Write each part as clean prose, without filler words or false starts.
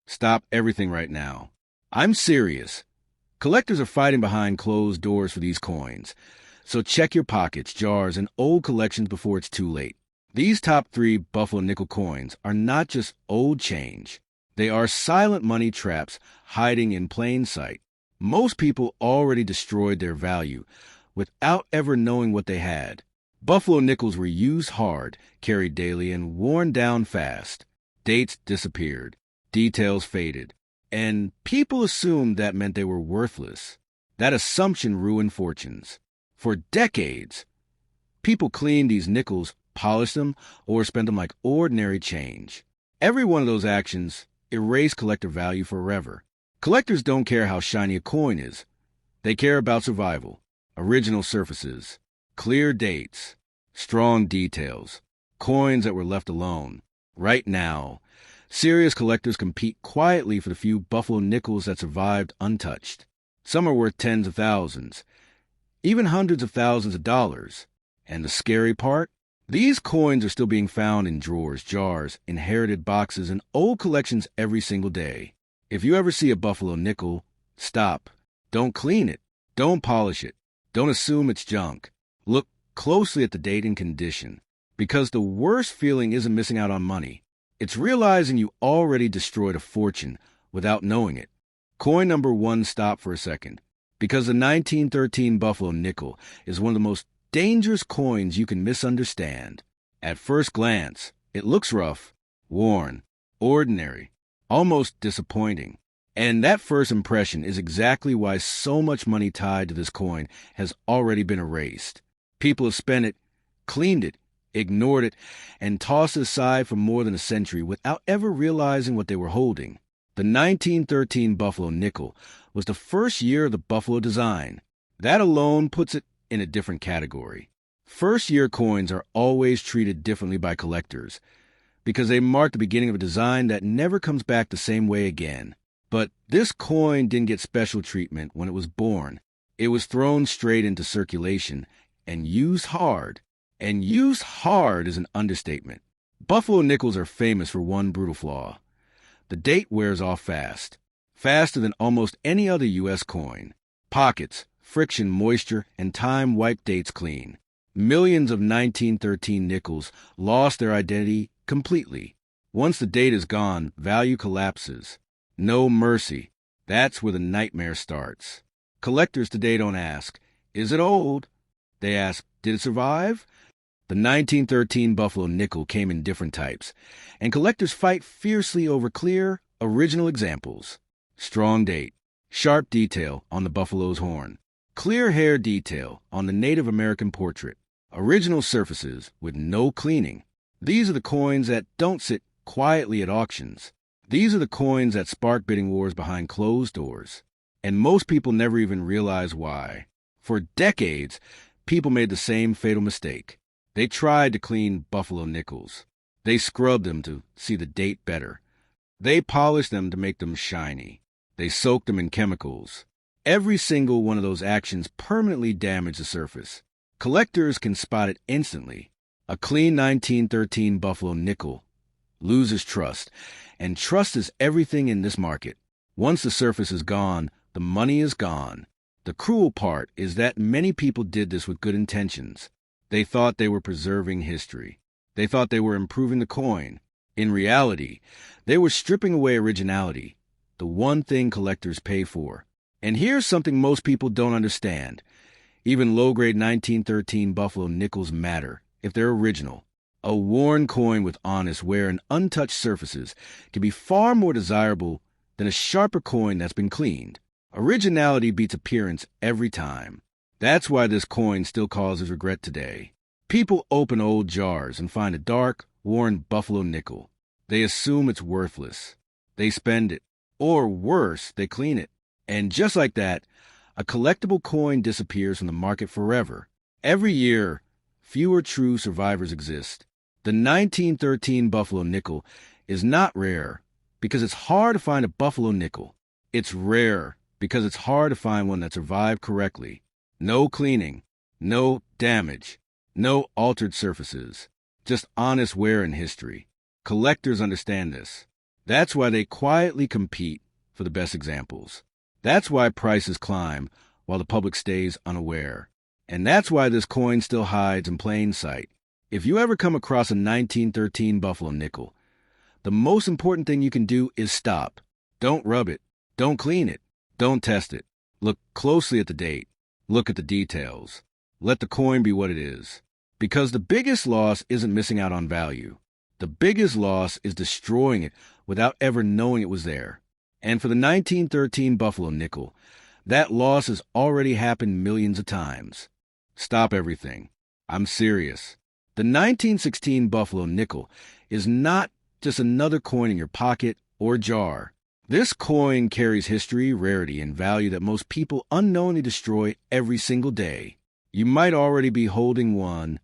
Stop everything right now. I'm serious. Collectors are fighting behind closed doors for these coins. So check your pockets, jars, and old collections before it's too late. These top 3 Buffalo nickel coins are not just old change. They are silent money traps hiding in plain sight. Most people already destroyed their value without ever knowing what they had. Buffalo nickels were used hard, carried daily, and worn down fast. Dates disappeared, details faded, and people assumed that meant they were worthless. That assumption ruined fortunes. For decades, people cleaned these nickels, polished them, or spent them like ordinary change. Every one of those actions erased collector value forever. Collectors don't care how shiny a coin is. They care about survival, original surfaces, clear dates, strong details, coins that were left alone. Right now, serious collectors compete quietly for the few Buffalo nickels that survived untouched. Some are worth tens of thousands, even hundreds of thousands of dollars. And the scary part? These coins are still being found in drawers, jars, inherited boxes, and old collections every single day. If you ever see a Buffalo nickel, stop. Don't clean it. Don't polish it. Don't assume it's junk. Look closely at the date and condition, because the worst feeling isn't missing out on money. It's realizing you already destroyed a fortune without knowing it. Coin number 1, stop for a second, because the 1913 Buffalo nickel is one of the most dangerous coins you can misunderstand. At first glance, it looks rough, worn, ordinary, almost disappointing. And that first impression is exactly why so much money tied to this coin has already been erased. People have spent it, cleaned it, ignored it, and tossed it aside for more than a century without ever realizing what they were holding. The 1913 Buffalo nickel was the first year of the Buffalo design. That alone puts it in a different category. First-year coins are always treated differently by collectors because they mark the beginning of a design that never comes back the same way again. But this coin didn't get special treatment when it was born. It was thrown straight into circulation and used hard. And used hard is an understatement. Buffalo nickels are famous for one brutal flaw. The date wears off fast, faster than almost any other U.S. coin. Pockets, friction, moisture, and time wipe dates clean. Millions of 1913 nickels lost their identity completely. Once the date is gone, value collapses. No mercy. That's where the nightmare starts. Collectors today don't ask, is it old? They ask, did it survive? The 1913 Buffalo nickel came in different types, and collectors fight fiercely over clear, original examples. Strong date, sharp detail on the buffalo's horn, clear hair detail on the Native American portrait, original surfaces with no cleaning. These are the coins that don't sit quietly at auctions. These are the coins that spark bidding wars behind closed doors. And most people never even realize why. For decades, people made the same fatal mistake. They tried to clean Buffalo nickels. They scrubbed them to see the date better. They polished them to make them shiny. They soaked them in chemicals. Every single one of those actions permanently damaged the surface. Collectors can spot it instantly. A clean 1913 Buffalo nickel loses trust, and trust is everything in this market. Once the surface is gone, the money is gone. The cruel part is that many people did this with good intentions. They thought they were preserving history. They thought they were improving the coin. In reality, they were stripping away originality, the one thing collectors pay for. And here's something most people don't understand. Even low-grade 1913 Buffalo nickels matter if they're original. A worn coin with honest wear and untouched surfaces can be far more desirable than a sharper coin that's been cleaned. Originality beats appearance every time. That's why this coin still causes regret today. People open old jars and find a dark, worn Buffalo nickel. They assume it's worthless. They spend it. Or worse, they clean it. And just like that, a collectible coin disappears from the market forever. Every year, fewer true survivors exist. The 1913 Buffalo nickel is not rare because it's hard to find a Buffalo nickel. It's rare because it's hard to find one that survived correctly. No cleaning, no damage, no altered surfaces, just honest wear and history. Collectors understand this. That's why they quietly compete for the best examples. That's why prices climb while the public stays unaware. And that's why this coin still hides in plain sight. If you ever come across a 1913 Buffalo nickel, the most important thing you can do is stop. Don't rub it. Don't clean it. Don't test it. Look closely at the date. Look at the details. Let the coin be what it is. Because the biggest loss isn't missing out on value. The biggest loss is destroying it without ever knowing it was there. And for the 1913 Buffalo nickel, that loss has already happened millions of times. Stop everything. I'm serious. The 1916 Buffalo nickel is not just another coin in your pocket or jar. This coin carries history, rarity, and value that most people unknowingly destroy every single day. You might already be holding one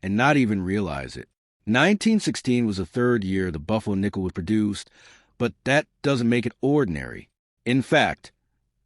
and not even realize it. 1916 was the third year the Buffalo nickel was produced, but that doesn't make it ordinary. In fact,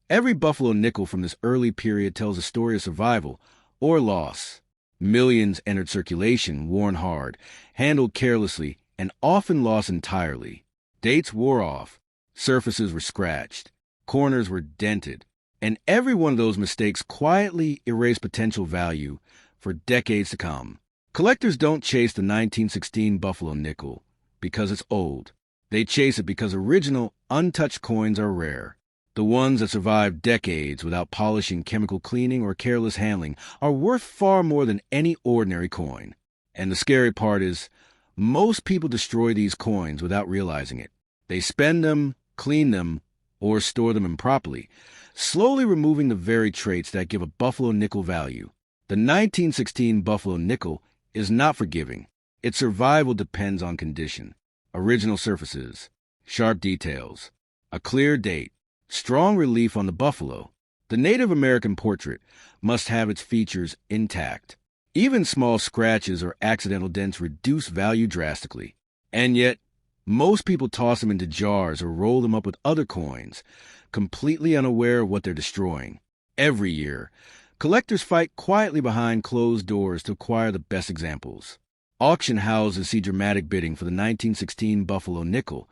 every Buffalo nickel from this early period tells a story of survival or loss. Millions entered circulation, worn hard, handled carelessly, and often lost entirely. Dates wore off, surfaces were scratched, corners were dented, and every one of those mistakes quietly erased potential value for decades to come. Collectors don't chase the 1916 Buffalo nickel because it's old. They chase it because original, untouched coins are rare. The ones that survive decades without polishing, chemical cleaning, or careless handling are worth far more than any ordinary coin. And the scary part is, most people destroy these coins without realizing it. They spend them, clean them, or store them improperly, slowly removing the very traits that give a Buffalo nickel value. The 1916 Buffalo nickel is not forgiving. Its survival depends on condition, original surfaces, sharp details, a clear date, strong relief on the buffalo. The Native American portrait must have its features intact. Even small scratches or accidental dents reduce value drastically. And yet, most people toss them into jars or roll them up with other coins, completely unaware of what they're destroying. Every year, collectors fight quietly behind closed doors to acquire the best examples. Auction houses see dramatic bidding for the 1916 Buffalo nickel,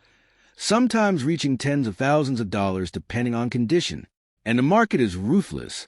sometimes reaching tens of thousands of dollars depending on condition. And the market is ruthless.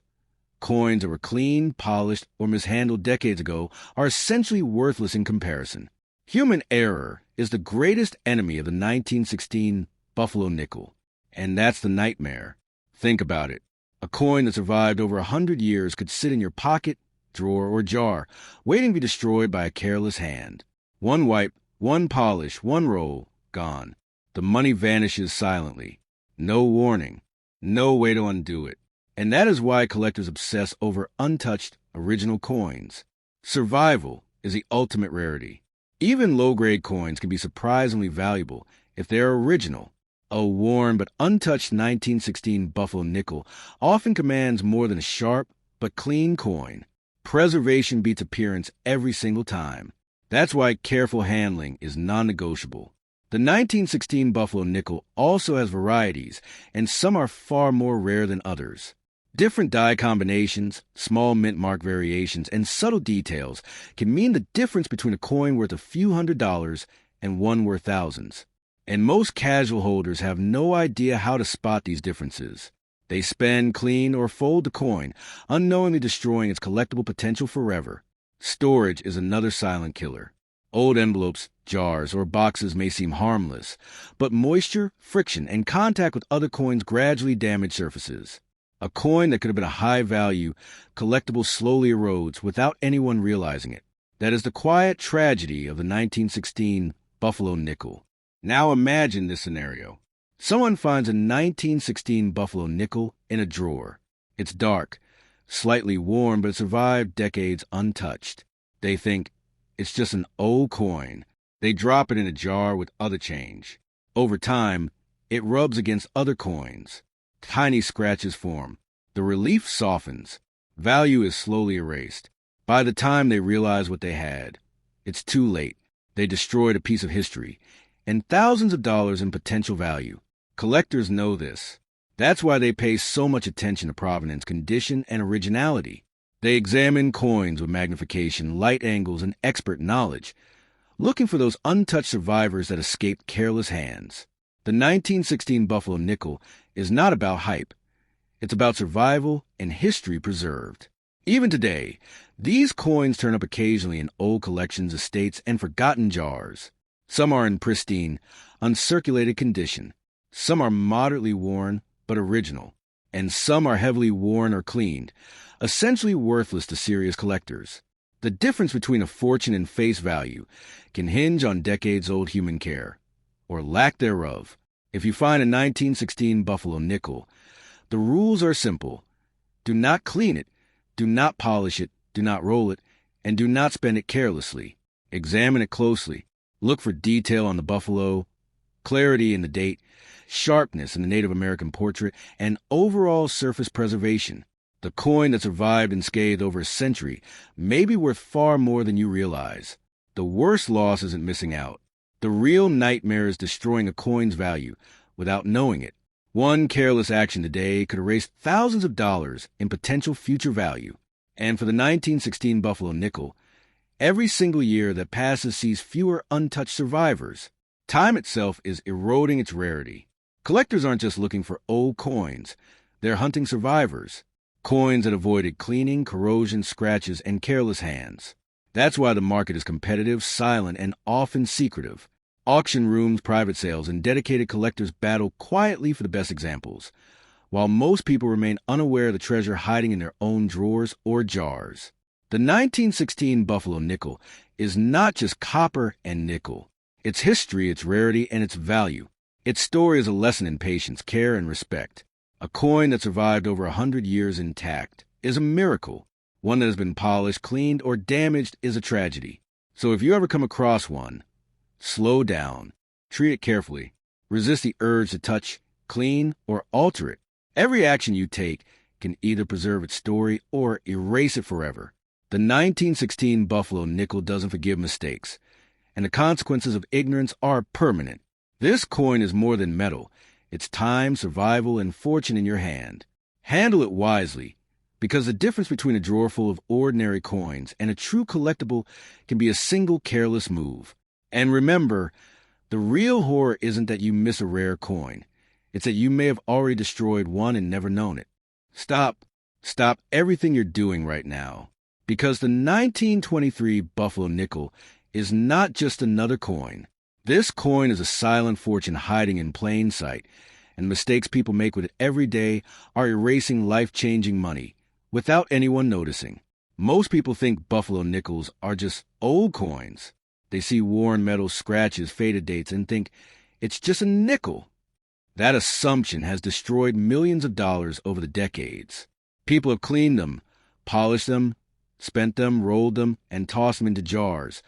Coins that were cleaned, polished, or mishandled decades ago are essentially worthless in comparison. Human error is the greatest enemy of the 1916 Buffalo nickel, and that's the nightmare. Think about it. A coin that survived over 100 years could sit in your pocket, drawer, or jar, waiting to be destroyed by a careless hand. One wipe, one polish, one roll, gone. The money vanishes silently. No warning. No way to undo it. And that is why collectors obsess over untouched, original coins. Survival is the ultimate rarity. Even low-grade coins can be surprisingly valuable if they are original. A worn but untouched 1916 Buffalo nickel often commands more than a sharp but clean coin. Preservation beats appearance every single time. That's why careful handling is non-negotiable. The 1916 Buffalo nickel also has varieties, and some are far more rare than others. Different die combinations, small mint mark variations, and subtle details can mean the difference between a coin worth a few $100s and one worth thousands. And most casual holders have no idea how to spot these differences. They spend, clean, or fold the coin, unknowingly destroying its collectible potential forever. Storage is another silent killer. Old envelopes, jars, or boxes may seem harmless, but moisture, friction, and contact with other coins gradually damage surfaces. A coin that could have been a high-value collectible slowly erodes without anyone realizing it. That is the quiet tragedy of the 1916 Buffalo nickel. Now imagine this scenario. Someone finds a 1916 Buffalo nickel in a drawer. It's dark, slightly worn, but it survived decades untouched. They think, it's just an old coin. They drop it in a jar with other change. Over time, it rubs against other coins. Tiny scratches form. The relief softens. Value is slowly erased. By the time they realize what they had, it's too late. They destroyed a piece of history and thousands of dollars in potential value. Collectors know this. That's why they pay so much attention to provenance, condition, and originality. They examine coins with magnification, light angles, and expert knowledge, looking for those untouched survivors that escaped careless hands. The 1916 Buffalo nickel is not about hype. It's about survival and history preserved. Even today, these coins turn up occasionally in old collections, estates, and forgotten jars. Some are in pristine, uncirculated condition. Some are moderately worn, but original. And some are heavily worn or cleaned, essentially worthless to serious collectors. The difference between a fortune and face value can hinge on decades-old human care, or lack thereof. If you find a 1916 Buffalo nickel, the rules are simple. Do not clean it, do not polish it, do not roll it, and do not spend it carelessly. Examine it closely. Look for detail on the buffalo, clarity in the date, sharpness in the Native American portrait, and overall surface preservation. The coin that survived unscathed over a century may be worth far more than you realize. The worst loss isn't missing out. The real nightmare is destroying a coin's value without knowing it. One careless action today could erase thousands of dollars in potential future value. And for the 1916 Buffalo nickel, every single year that passes sees fewer untouched survivors. Time itself is eroding its rarity. Collectors aren't just looking for old coins. They're hunting survivors. Coins that avoided cleaning, corrosion, scratches, and careless hands. That's why the market is competitive, silent, and often secretive. Auction rooms, private sales, and dedicated collectors battle quietly for the best examples, while most people remain unaware of the treasure hiding in their own drawers or jars. The 1916 Buffalo nickel is not just copper and nickel. Its history, its rarity, and its value. Its story is a lesson in patience, care, and respect. A coin that survived over 100 years intact is a miracle. One that has been polished, cleaned, or damaged is a tragedy. So if you ever come across one, slow down, treat it carefully, resist the urge to touch, clean, or alter it. Every action you take can either preserve its story or erase it forever. The 1916 Buffalo nickel doesn't forgive mistakes, and the consequences of ignorance are permanent. This coin is more than metal. It's time, survival, and fortune in your hand. Handle it wisely, because the difference between a drawer full of ordinary coins and a true collectible can be a single careless move. And remember, the real horror isn't that you miss a rare coin. It's that you may have already destroyed one and never known it. Stop everything you're doing right now. Because the 1923 Buffalo nickel is not just another coin. This coin is a silent fortune hiding in plain sight, and mistakes people make with it every day are erasing life-changing money without anyone noticing. Most people think Buffalo nickels are just old coins. They see worn metal scratches, faded dates, and think it's just a nickel. That assumption has destroyed millions of dollars over the decades. People have cleaned them, polished them, spent them, rolled them, and tossed them into jars,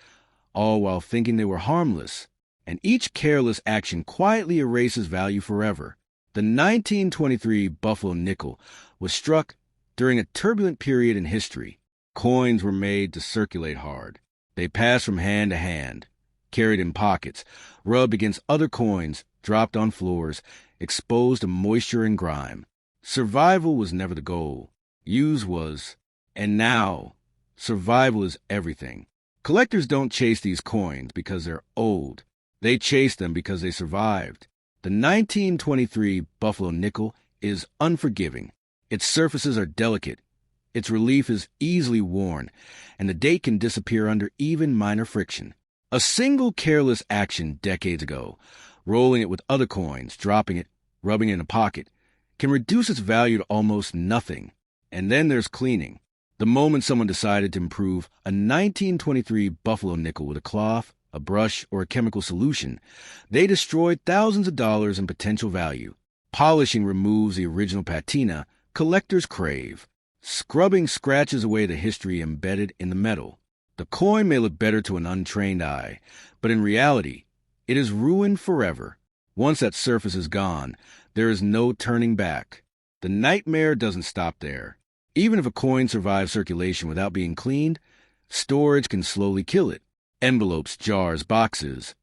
all while thinking they were harmless. And each careless action quietly erases value forever. The 1923 Buffalo nickel was struck during a turbulent period in history. Coins were made to circulate hard. They passed from hand to hand, carried in pockets, rubbed against other coins, dropped on floors, exposed to moisture and grime. Survival was never the goal. Use was. And now, survival is everything. Collectors don't chase these coins because they're old. They chase them because they survived. The 1923 Buffalo nickel is unforgiving. Its surfaces are delicate. Its relief is easily worn, and the date can disappear under even minor friction. A single careless action decades ago, rolling it with other coins, dropping it, rubbing it in a pocket, can reduce its value to almost nothing. And then there's cleaning. The moment someone decided to improve a 1923 Buffalo nickel with a cloth, a brush, or a chemical solution, they destroyed thousands of dollars in potential value. Polishing removes the original patina collectors crave. Scrubbing scratches away the history embedded in the metal. The coin may look better to an untrained eye, but in reality, it is ruined forever. Once that surface is gone, there is no turning back. The nightmare doesn't stop there. Even if a coin survives circulation without being cleaned, storage can slowly kill it. Envelopes, jars, boxes,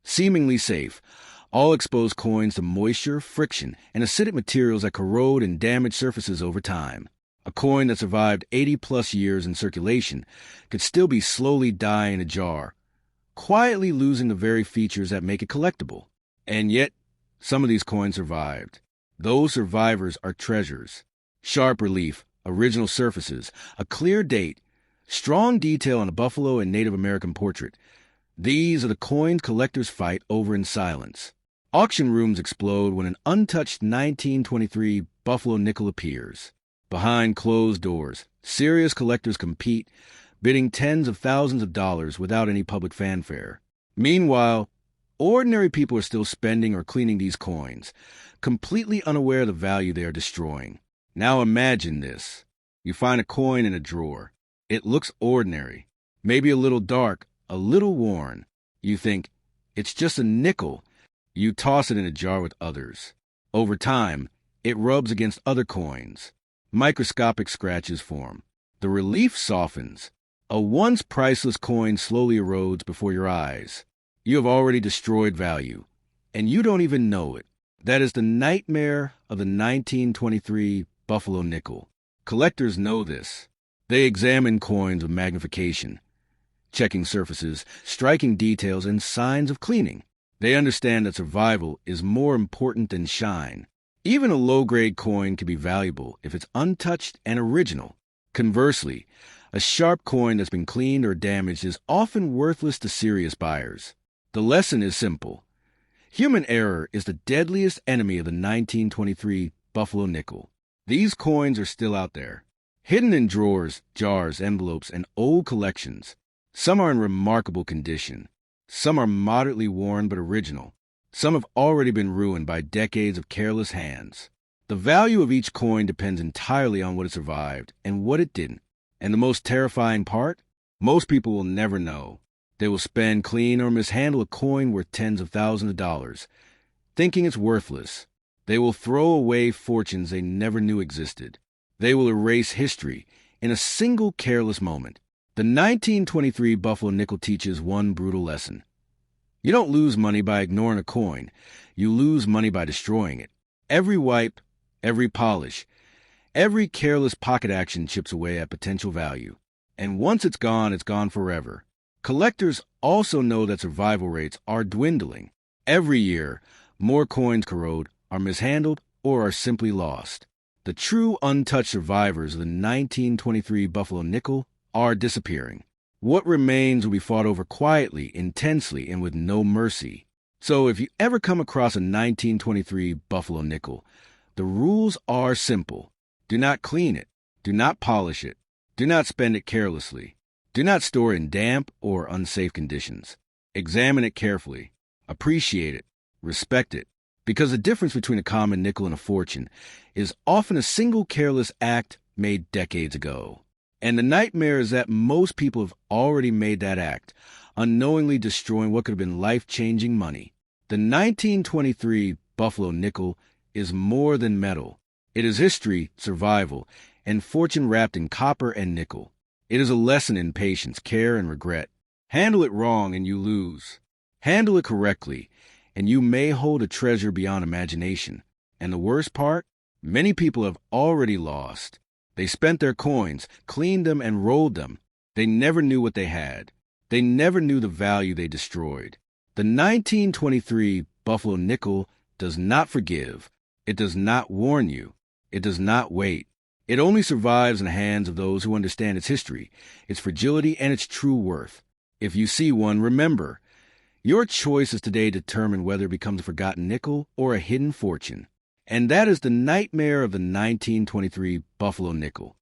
seemingly safe, all expose coins to moisture, friction, and acidic materials that corrode and damage surfaces over time. A coin that survived 80-plus years in circulation could still be slowly dying in a jar, quietly losing the very features that make it collectible. And yet, Some of these coins survived. Those survivors are treasures. Sharp relief, original surfaces, a clear date, strong detail on a buffalo and Native American portrait. These are the coins collectors fight over in silence. Auction rooms explode when an untouched 1923 buffalo nickel appears. Behind closed doors, serious collectors compete, bidding tens of thousands of dollars without any public fanfare. Meanwhile, ordinary people are still spending or cleaning these coins, completely unaware of the value they are destroying. Now imagine this. You find a coin in a drawer. It looks ordinary, maybe a little dark, a little worn. You think, it's just a nickel. You toss it in a jar with others. Over time, it rubs against other coins. Microscopic scratches form. The relief softens. A once priceless coin slowly erodes before your eyes. You have already destroyed value, and you don't even know it. That is the nightmare of the 1923 buffalo nickel. Collectors know this. They examine coins with magnification, checking surfaces, striking details, and signs of cleaning. They understand that survival is more important than shine. Even a low-grade coin can be valuable if it's untouched and original. Conversely, a sharp coin that's been cleaned or damaged is often worthless to serious buyers. The lesson is simple. Human error is the deadliest enemy of the 1923 buffalo nickel. These coins are still out there, hidden in drawers, jars, envelopes, and old collections. Some are in remarkable condition. Some are moderately worn but original. Some have already been ruined by decades of careless hands. The value of each coin depends entirely on what it survived and what it didn't. And the most terrifying part? Most people will never know. They will spend, clean, or mishandle a coin worth tens of thousands of dollars, thinking it's worthless. They will throw away fortunes they never knew existed. They will erase history in a single careless moment. The 1923 buffalo nickel teaches one brutal lesson. You don't lose money by ignoring a coin. You lose money by destroying it. Every wipe, every polish, every careless pocket action chips away at potential value. And once it's gone forever. Collectors also know that survival rates are dwindling. Every year, more coins corrode, are mishandled, or are simply lost. The true untouched survivors of the 1923 buffalo nickel are disappearing. What remains will be fought over quietly, intensely, and with no mercy. So if you ever come across a 1923 buffalo nickel, the rules are simple. Do not clean it. Do not polish it. Do not spend it carelessly. Do not store it in damp or unsafe conditions. Examine it carefully. Appreciate it. Respect it. Because the difference between a common nickel and a fortune is often a single careless act made decades ago. And the nightmare is that most people have already made that act, unknowingly destroying what could have been life-changing money. The 1923 buffalo nickel is more than metal. It is history, survival, and fortune wrapped in copper and nickel. It is a lesson in patience, care, and regret. Handle it wrong and you lose. Handle it correctly, and you may hold a treasure beyond imagination. And the worst part? Many people have already lost. They spent their coins, cleaned them, and rolled them. They never knew what they had. They never knew the value they destroyed. The 1923 buffalo nickel does not forgive. It does not warn you. It does not wait. It only survives in the hands of those who understand its history, its fragility, and its true worth. If you see one, remember, your choices today determine whether it becomes a forgotten nickel or a hidden fortune. And that is the nightmare of the 1923 buffalo nickel.